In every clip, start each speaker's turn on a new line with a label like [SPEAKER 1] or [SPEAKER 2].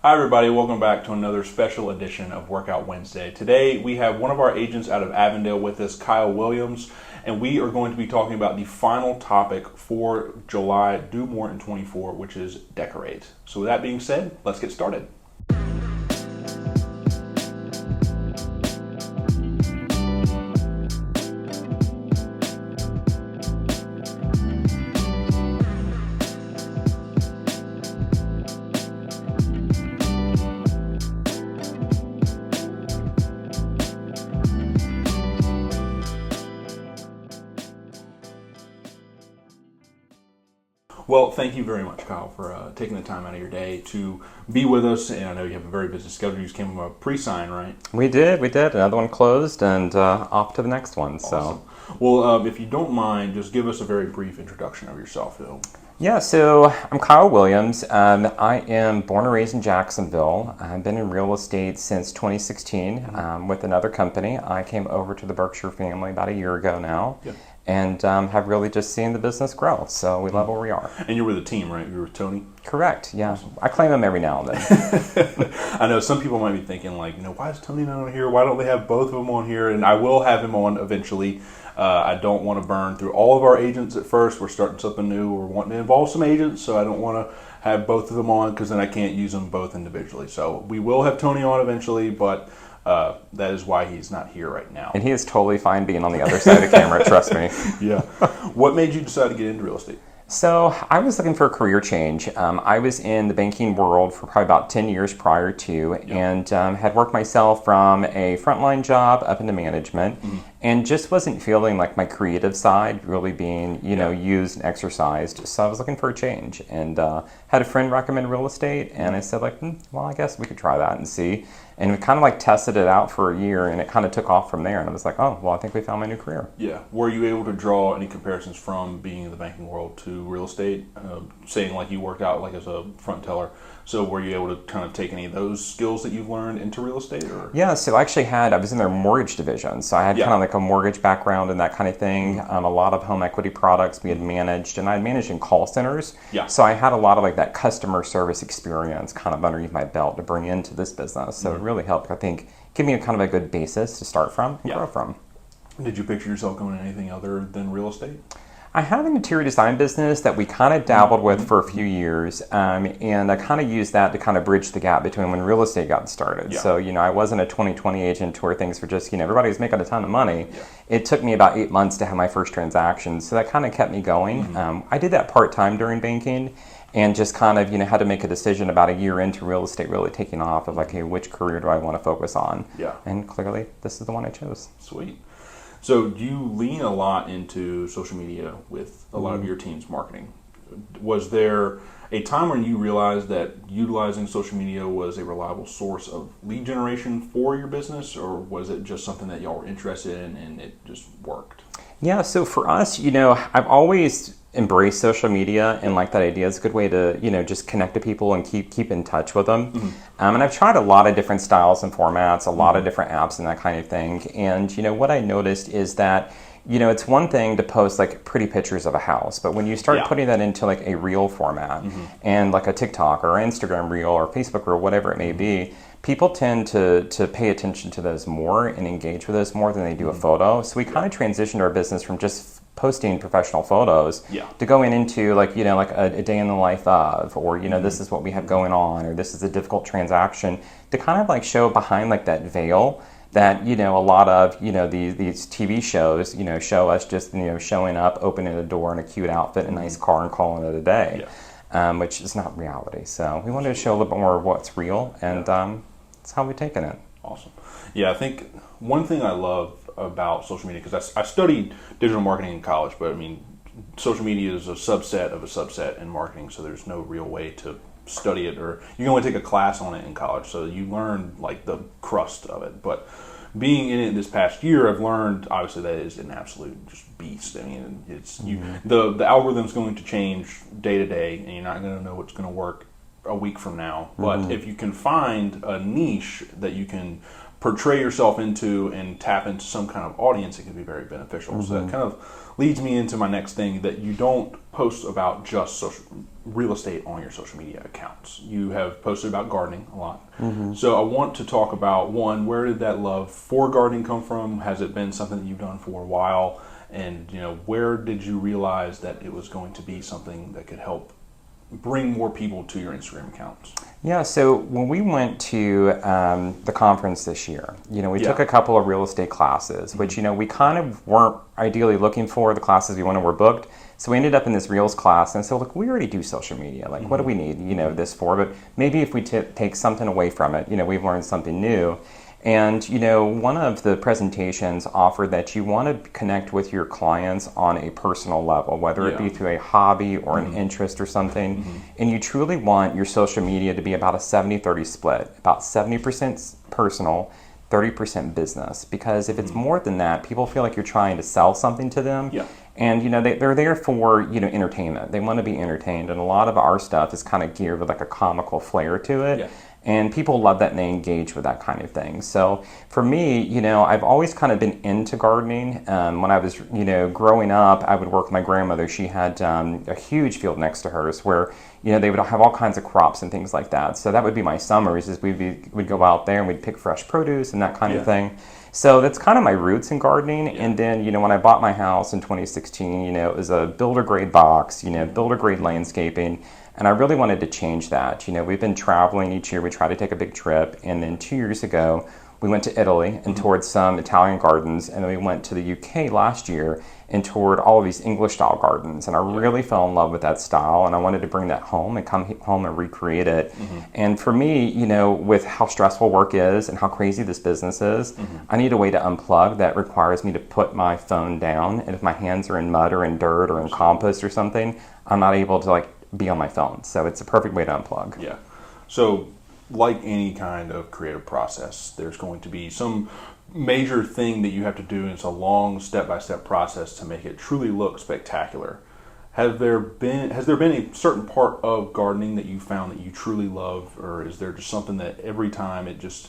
[SPEAKER 1] Hi everybody, welcome back to another special edition of Workout Wednesday. Today we have one of our agents out of Avondale with us, Kyle Williams, and we are going to be talking about the final topic for July Do More in 24, which is decorate. So with that being said, let's get started. Well, thank you very much, Kyle, for taking the time out of your day to be with us. And I know you have a very busy schedule. You just came from a pre-sign, right?
[SPEAKER 2] We did. Another one closed and off to the next one.
[SPEAKER 1] Awesome.
[SPEAKER 2] So,
[SPEAKER 1] well, if you don't mind, just give us a very brief introduction of yourself, Phil.
[SPEAKER 2] Yeah, so I'm Kyle Williams. I am born and raised in Jacksonville. I've been in real estate since 2016 with another company. I came over to the Berkshire family about a year ago now. Yeah. And have really just seen the business grow. So we love where we are.
[SPEAKER 1] And you're with a team, right? You're with Tony?
[SPEAKER 2] Correct, yeah. Awesome. I claim him every now and then.
[SPEAKER 1] I know some people might be thinking, like, why is Tony not on here? Why don't they have both of them on here? And I will have him on eventually. I don't want to burn through all of our agents at first. We're starting something new. We're wanting to involve some agents, so I don't want to have both of them on because then I can't use them both individually. So we will have Tony on eventually, but that is why he's not here right now.
[SPEAKER 2] And he is totally fine being on the other side of the camera, trust me.
[SPEAKER 1] Yeah. What made you decide to get into real estate?
[SPEAKER 2] So I was looking for a career change. I was in the banking world for probably about 10 years prior to, and had worked myself from a frontline job up into management, and just wasn't feeling like my creative side really being, used and exercised. So I was looking for a change, and had a friend recommend real estate, and I said, well, I guess we could try that and see. And we kind of tested it out for a year, and it kind of took off from there. And I was like, oh, well, I think we found my new career.
[SPEAKER 1] Yeah. Were you able to draw any comparisons from being in the banking world to real estate? Saying you worked out as a front teller. So were you able to kind of take any of those skills that you've learned into real estate? Or?
[SPEAKER 2] Yeah, so I was in their mortgage division. So I had kind of a mortgage background and that kind of thing. A lot of home equity products we had managed, and I had managed in call centers. Yeah. So I had a lot of that customer service experience kind of underneath my belt to bring into this business. So it really helped, I think, give me a kind of a good basis to start from and grow from.
[SPEAKER 1] Did you picture yourself going in anything other than real estate?
[SPEAKER 2] I have an interior design business that we kind of dabbled with for a few years, and I kind of used that to kind of bridge the gap between when real estate got started. Yeah. So, I wasn't a 20/20 agent where things were just, everybody was making a ton of money. Yeah. It took me about 8 months to have my first transaction, so that kind of kept me going. I did that part-time during banking, and just kind of, had to make a decision about a year into real estate really taking off of hey, which career do I want to focus on? Yeah. And clearly, this is the one I chose.
[SPEAKER 1] Sweet. So do you lean a lot into social media with a lot of your team's marketing? Was there a time when you realized that utilizing social media was a reliable source of lead generation for your business, or was it just something that y'all were interested in and it just worked? Yeah,
[SPEAKER 2] so for us, I've always embraced social media and that idea. It's a good way to, just connect to people and keep in touch with them. And I've tried a lot of different styles and formats, a lot of different apps and that kind of thing. And, what I noticed is that, it's one thing to post pretty pictures of a house, but when you start putting that into a reel format and a TikTok or Instagram reel or Facebook reel, whatever it may be, people tend to pay attention to those more and engage with those more than they do a photo. So we kind of transitioned our business from just posting professional photos to going into a day in the life of, or this is what we have going on, or this is a difficult transaction, to kind of show behind that veil that a lot of these TV shows show us just showing up, opening a door in a cute outfit, a nice car, and calling it a day, which is not reality. So we wanted to show a little bit more of what's real, and that's how we've taken it.
[SPEAKER 1] Awesome. Yeah, I think one thing I love about social media, because I studied digital marketing in college, but social media is a subset of a subset in marketing, so there's no real way to study it, or you can only take a class on it in college, so you learn the crust of it. But being in it this past year, I've learned obviously that is an absolute just beast. It's the algorithm's going to change day to day, and you're not going to know what's going to work a week from now. But if you can find a niche that you can portray yourself into and tap into some kind of audience, it can be very beneficial. So that kind of leads me into my next thing, that you don't post about just real estate on your social media accounts. You have posted about gardening a lot. So I want to talk about, one, where did that love for gardening come from? Has it been something that you've done for a while? And, where did you realize that it was going to be something that could help bring more people to your Instagram accounts?
[SPEAKER 2] Yeah, so when we went to the conference this year, we took a couple of real estate classes, which, we kind of weren't ideally looking for. The classes we wanted were booked. So we ended up in this Reels class, and so look, we already do social media. Like, what do we need, this for? But maybe if we take something away from it, we've learned something new. And, one of the presentations offered that you want to connect with your clients on a personal level, whether it be through a hobby or an interest or something. And you truly want your social media to be about a 70-30 split, about 70% personal, 30% business. Because if it's more than that, people feel like you're trying to sell something to them. And, they're there for, entertainment. They want to be entertained. And a lot of our stuff is kind of geared with like a comical flair to it. And people love that and they engage with that kind of thing. So for me, I've always kind of been into gardening. When I was, growing up, I would work with my grandmother. She had a huge field next to hers where, they would have all kinds of crops and things like that. So that would be my summers, is we'd go out there and we'd pick fresh produce and that kind of thing. So that's kind of my roots in gardening. And then, when I bought my house in 2016, it was a builder grade box, builder grade landscaping. And I really wanted to change that. We've been traveling each year. We try to take a big trip. And then 2 years ago, we went to Italy and toured some Italian gardens. And then we went to the UK last year and toured all of these English style gardens. And I really fell in love with that style. And I wanted to bring that home and come home and recreate it. And for me, with how stressful work is and how crazy this business is, I need a way to unplug that requires me to put my phone down. And if my hands are in mud or in dirt or in compost or something, I'm not able to be on my phone. So it's a perfect way to unplug.
[SPEAKER 1] So like any kind of creative process, there's going to be some major thing that you have to do, and it's a long step-by-step process to make it truly look spectacular. Has there been a certain part of gardening that you found that you truly love, or is there just something that every time it just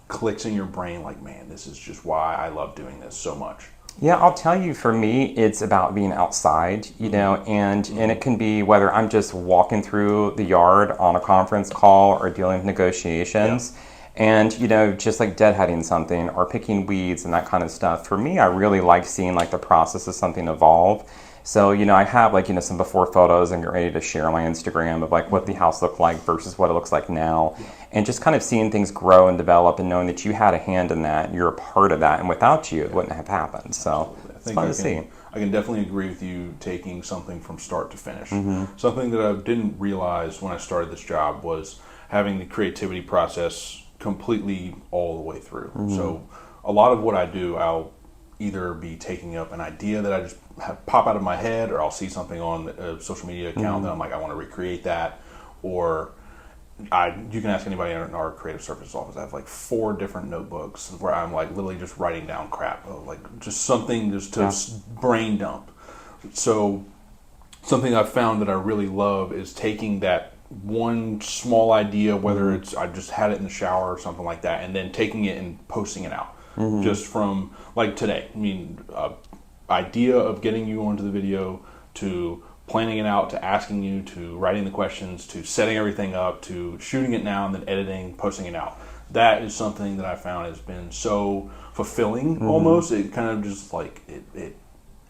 [SPEAKER 1] clicks in your brain, like, man, this is just why I love doing this so much?
[SPEAKER 2] Yeah, I'll tell you, for me, it's about being outside, and it can be whether I'm just walking through the yard on a conference call or dealing with negotiations and, just like deadheading something or picking weeds and that kind of stuff. For me, I really like seeing the process of something evolve. So, I have some before photos and get ready to share on my Instagram of what the house looked like versus what it looks like now. And just kind of seeing things grow and develop and knowing that you had a hand in that, you're a part of that, and without you, it wouldn't have happened. So it's fun to see.
[SPEAKER 1] I can definitely agree with you taking something from start to finish. Something that I didn't realize when I started this job was having the creativity process completely all the way through. So a lot of what I do, I'll either be taking up an idea that I just pop out of my head, or I'll see something on a social media account that I'm like, I want to recreate that. Or you can ask anybody in our creative services office. I have 4 different notebooks where I'm literally just writing down crap, just something just to brain dump. So something I've found that I really love is taking that one small idea, whether it's I just had it in the shower or something like that, and then taking it and posting it out. Just from today. Idea of getting you onto the video, to planning it out, to asking you, to writing the questions, to setting everything up, to shooting it now and then editing, posting it out. That is something that I found has been so fulfilling. Almost, it kind of just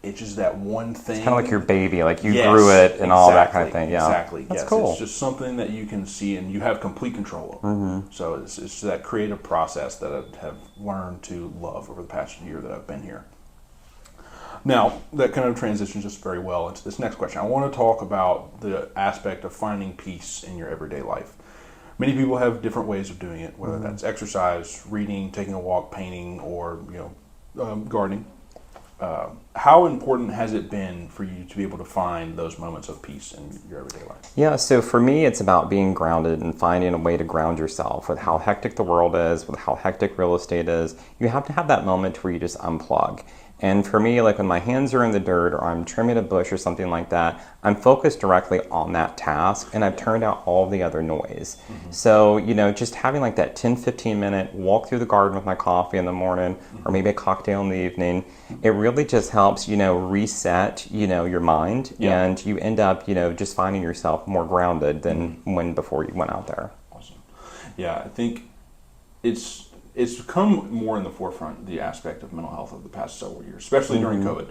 [SPEAKER 1] it's just that one thing.
[SPEAKER 2] It's kind of like your baby, you grew it and all that kind of thing. Yeah,
[SPEAKER 1] exactly.
[SPEAKER 2] That's cool.
[SPEAKER 1] It's just something that you can see and you have complete control over. So it's that creative process that I have learned to love over the past year that I've been here. Now, that kind of transitions just very well into this next question. I want to talk about the aspect of finding peace in your everyday life. Many people have different ways of doing it, whether that's exercise, reading, taking a walk, painting, or gardening. How important has it been for you to be able to find those moments of peace in your everyday life?
[SPEAKER 2] Yeah, so for me, it's about being grounded and finding a way to ground yourself with how hectic the world is, with how hectic real estate is. You have to have that moment where you just unplug. And for me, like when my hands are in the dirt or I'm trimming a bush or something like that, I'm focused directly on that task and I've turned out all the other noise. So, you know, just having like that 10, 15 minute walk through the garden with my coffee in the morning or maybe a cocktail in the evening, it really just helps, you know, reset, you know, your mind and you end up, you know, just finding yourself more grounded than when before you went out there.
[SPEAKER 1] Awesome. Yeah, I think it's become more in the forefront, the aspect of mental health over the past several years, especially during COVID.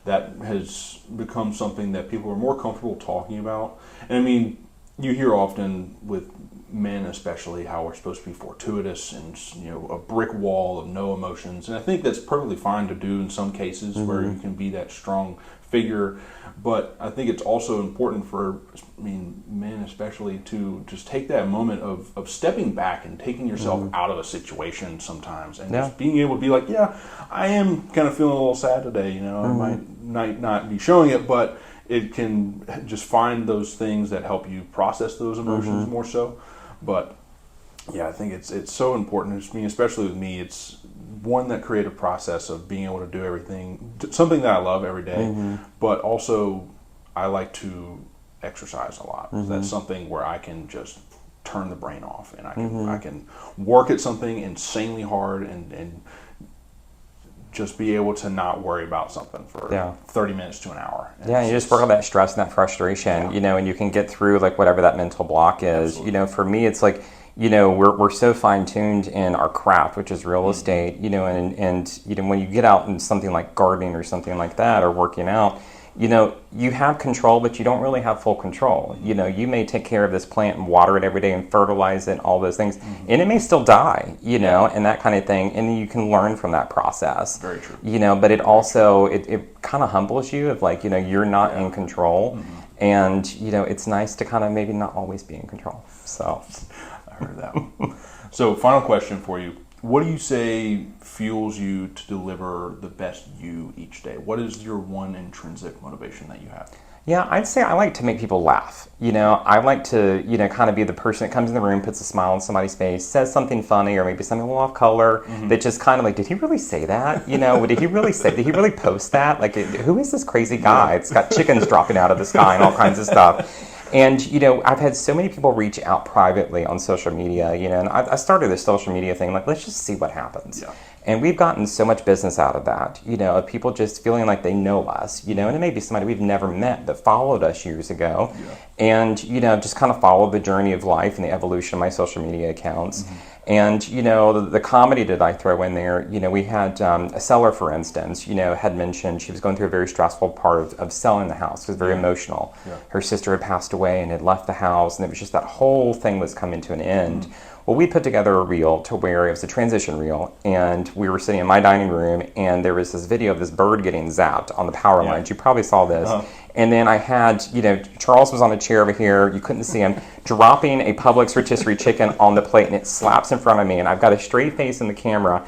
[SPEAKER 1] That has become something that people are more comfortable talking about. And I mean, you hear often with men especially how we're supposed to be fortuitous and, you know, a brick wall of no emotions. And I think that's perfectly fine to do in some cases where you can be that strong figure. But I think it's also important for, I mean, men especially to just take that moment of stepping back and taking yourself out of a situation sometimes and just being able to be like, yeah, I am kind of feeling a little sad today, you know, I might not be showing it, but it can just find those things that help you process those emotions more so. But yeah, I think it's so important. I mean, especially with me, it's one, that creative process of being able to do everything, something that I love every day, but also I like to exercise a lot. So that's something where I can just turn the brain off and I can work at something insanely hard and just be able to not worry about something for 30 minutes to an hour. And
[SPEAKER 2] you just work on that stress and that frustration, you know, and you can get through like whatever that mental block is. Absolutely. You know, for me, it's like, you know, we're so fine-tuned in our craft, which is real estate, you know, and you know, when you get out in something like gardening or something like that or working out, you know, you have control, but you don't really have full control. You know, you may take care of this plant and water it every day and fertilize it and all those things, and it may still die, you know, and that kind of thing, and you can learn from that process.
[SPEAKER 1] Very true.
[SPEAKER 2] You know, but it also, it kind of humbles you of like, you know, you're not in control, and, you know, it's nice to kind of maybe not always be in control, so...
[SPEAKER 1] I heard that one. So, final question for you. What do you say fuels you to deliver the best you each day? What is your one intrinsic motivation that you have?
[SPEAKER 2] Yeah, I'd say I like to make people laugh. You know, I like to, you know, kind of be the person that comes in the room, puts a smile on somebody's face, says something funny or maybe something a little off color that just kind of like, did he really say that? You know, did he really post that? Like, who is this crazy guy? It's got chickens dropping out of the sky and all kinds of stuff. And, you know, I've had so many people reach out privately on social media, you know, and I started this social media thing, like, let's just see what happens. Yeah. And we've gotten so much business out of that, you know, of people just feeling like they know us, you know, and it may be somebody we've never met that followed us years ago. Yeah. And, you know, just kind of followed the journey of life and the evolution of my social media accounts. And, you know, the comedy that I throw in there, you know, we had a seller, for instance, you know, had mentioned she was going through a very stressful part of selling the house. It was very emotional. Yeah. Her sister had passed away and had left the house, and it was just that whole thing was coming to an end. Well, we put together a reel to where it was a transition reel, and we were sitting in my dining room, and there was this video of this bird getting zapped on the power lines. You probably saw this. And then I had, you know, Charles was on a chair over here. You couldn't see him, dropping a Publix rotisserie chicken on the plate, and it slaps in front of me, and I've got a straight face in the camera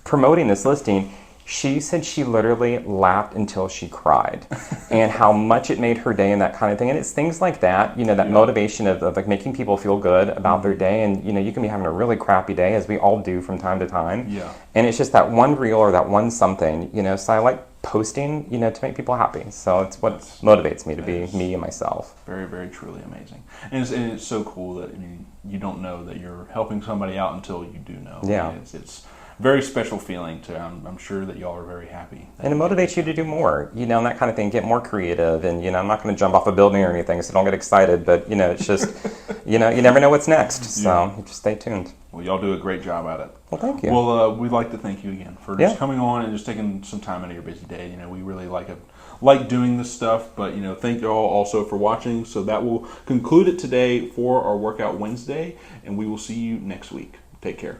[SPEAKER 2] promoting this listing. She said she literally laughed until she cried, and how much it made her day and that kind of thing. And it's things like that, you know, that motivation of like making people feel good about their day. And, you know, you can be having a really crappy day, as we all do from time to time. Yeah. And it's just that one reel or that one something, you know, so I like posting, you know, to make people happy. So it's what motivates me to be me and myself.
[SPEAKER 1] Very, very truly amazing. And it's so cool that, I mean, you don't know that you're helping somebody out until you do know.
[SPEAKER 2] Yeah.
[SPEAKER 1] I mean, it's very special feeling to, I'm sure that y'all are very happy.
[SPEAKER 2] And it motivates you to do more, you know, and that kind of thing, get more creative. And, you know, I'm not going to jump off a building or anything, so don't get excited. But, you know, it's just, you know, you never know what's next. So just stay tuned.
[SPEAKER 1] Well, y'all do a great job at it.
[SPEAKER 2] Well, thank you.
[SPEAKER 1] Well, we'd like to thank you again for just coming on and just taking some time out of your busy day. You know, we really like doing this stuff, but, you know, thank you all also for watching. So that will conclude it today for our Workout Wednesday, and we will see you next week. Take care.